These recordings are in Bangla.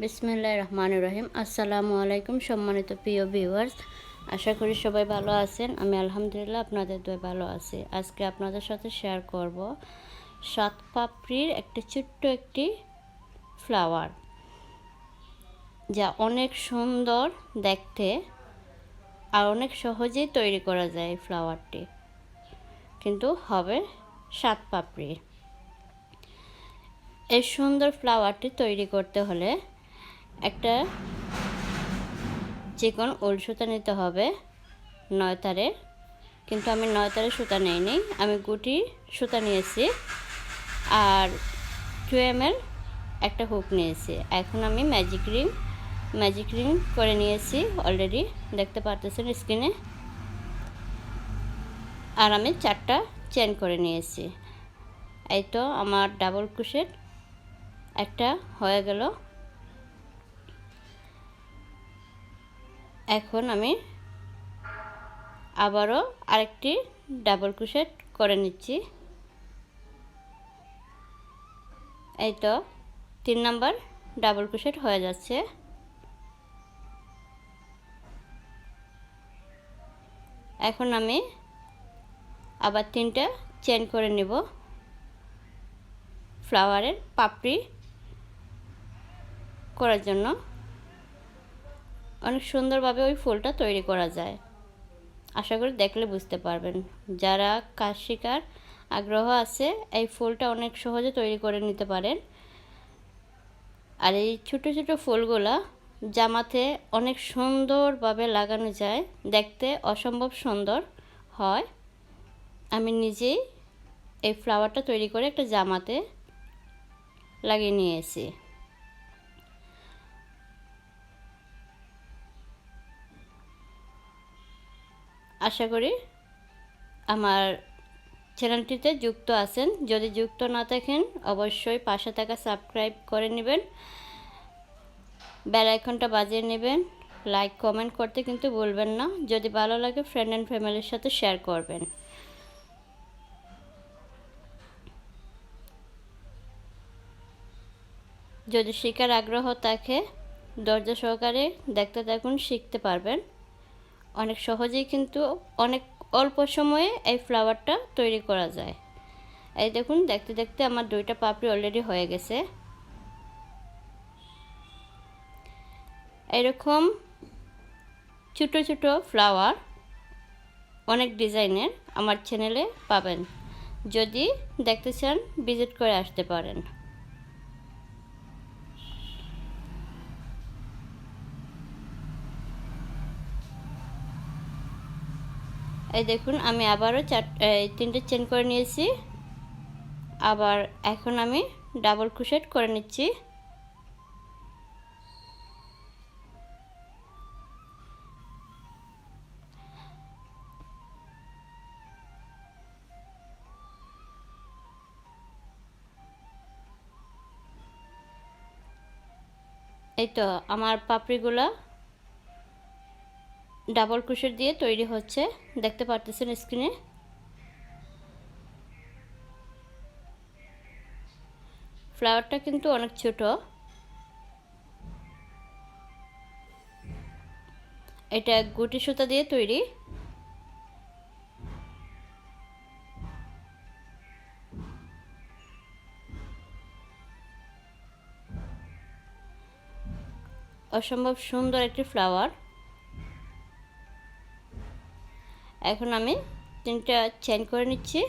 বিসমিল্লাহির রহমানির রহিম। আসসালামু আলাইকুম সম্মানিত প্রিয় ভিউয়ার্স, আশা করি সবাই ভালো আছেন। আমি আলহামদুলিল্লাহ আপনাদের দোয়ায় ভালো আছি। আজকে আপনাদের সাথে শেয়ার করব সাত পাপড়ির ছোট্ট একটি ফ্লাওয়ার, যা অনেক সুন্দর দেখতে আর অনেক সহজেই তৈরি করা যায়। ফ্লাওয়ারটি কিন্তু হবে সাত পাপড়ি। এই সুন্দর ফ্লাওয়ারটি তৈরি করতে হলে একটা চিকন উল সুতা নিতে হবে 9 তারের, কিন্তু আমি 9 তারের সুতা নেইনি, আমি গুটি সুতা নিয়েছি আর 2 ml একটা হুক নিয়েছি। এখন আমি ম্যাজিক রিং করে নিয়েছি, অলরেডি দেখতে পারতেছেন স্ক্রিনে। আর আমি 4টা চেন করে নিয়েছি। এই তো আমার ডাবল ক্রোশেট একটা হয়ে গেল। এখন আমি আবারও আরেকটি ডাবল ক্রোশেট করে নিচ্ছি। এই তো 3 নাম্বার ডাবল ক্রোশেট হয়ে যাচ্ছে। এখন আমি আবার 3টা চেন করে নেব। ফ্লাওয়ারের পাপড়ি করার জন্য অনেক সুন্দরভাবে ওই ফুলটা তৈরি করা যায়। আশা করি দেখলে বুঝতে পারবেন। যারা কাজ শেখার আগ্রহ আছে, এই ফুলটা অনেক সহজে তৈরি করে নিতে পারেন। আর এই ছোট ছোট ফুলগুলা জামাতে অনেক সুন্দরভাবে লাগানো যায়, দেখতে অসম্ভব সুন্দর হয়। আমি নিজেই এই ফ্লাওয়ারটা তৈরি করে একটা জামাতে লাগিয়ে নিয়েছি। আশা করি আমার চ্যানেলটিতে যুক্ত আছেন। যদি যুক্ত না থাকেন অবশ্যই পাশে থাকা সাবস্ক্রাইব করে নেবেন, বেল আইকনটা বাজিয়ে নেবেন, লাইক কমেন্ট করতে কিন্তু ভুলবেন না। যদি ভালো লাগে ফ্রেন্ড অ্যান্ড ফ্যামিলির সাথে শেয়ার করবেন। যদি শেখার আগ্রহ থাকে ধৈর্য সহকারে দেখতে থাকুন, শিখতে পারবেন। অনেক সহজেই কিন্তু অনেক অল্প সময়ে এই ফ্লাওয়ারটা তৈরি করা যায়। এই দেখুন, দেখতে দেখতে আমার 2টা পাপড়ি অলরেডি হয়ে গেছে। এরকম ছোট ছোট ফ্লাওয়ার অনেক ডিজাইনের আমার চ্যানেলে পাবেন। যদি দেখতে চান ভিজিট করে আসতে পারেন। এই দেখুন, আমি আবারও 3টে চেন করে নিয়েছি। আবার এখন আমি ডাবল ক্রোশেট করে নিচ্ছি। এই তো আমার পাপড়িগুলো ডাবল ক্রোশেট দিয়ে তৈরি হচ্ছে, দেখতে পারতেছেন স্ক্রিনে। ফ্লাওয়ারটা কিন্তু অনেক ছোট। এটা গুটি সুতা দিয়ে তৈরি। অসম্ভব সুন্দর একটি ফ্লাওয়ার। এখন আমি 3টা চেন করে নিচ্ছি।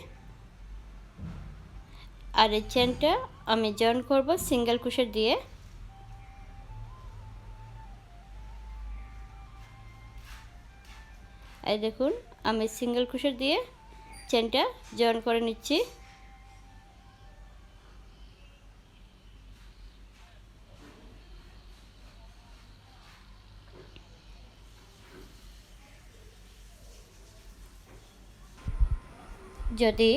আর এই চেনটা আমি জয়েন করব সিঙ্গেল ক্রোশেট দিয়ে। এই দেখুন, আমি সিঙ্গেল ক্রোশেট দিয়ে চেনটা জয়েন করে নিচ্ছি। যদি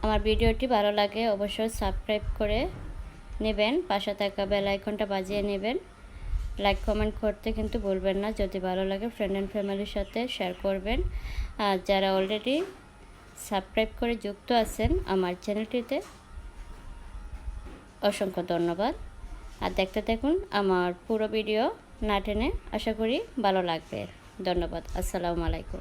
আমার ভিডিওটি ভালো লাগে অবশ্যই সাবস্ক্রাইব করে নেবেন, পাশে থাকা বেল আইকনটা বাজিয়ে নেবেন, লাইক কমেন্ট করতে কিন্তু ভুলবেন না। যদি ভালো লাগে ফ্রেন্ড অ্যান্ড ফ্যামিলির সাথে শেয়ার করবেন। আর যারা অলরেডি সাবস্ক্রাইব করে যুক্ত আছেন আমার চ্যানেলটিতে, অসংখ্য ধন্যবাদ। আর দেখতে থাকুন আমার পুরো ভিডিও না টেনে। আশা করি ভালো লাগবে। ধন্যবাদ। আসসালামু আলাইকুম।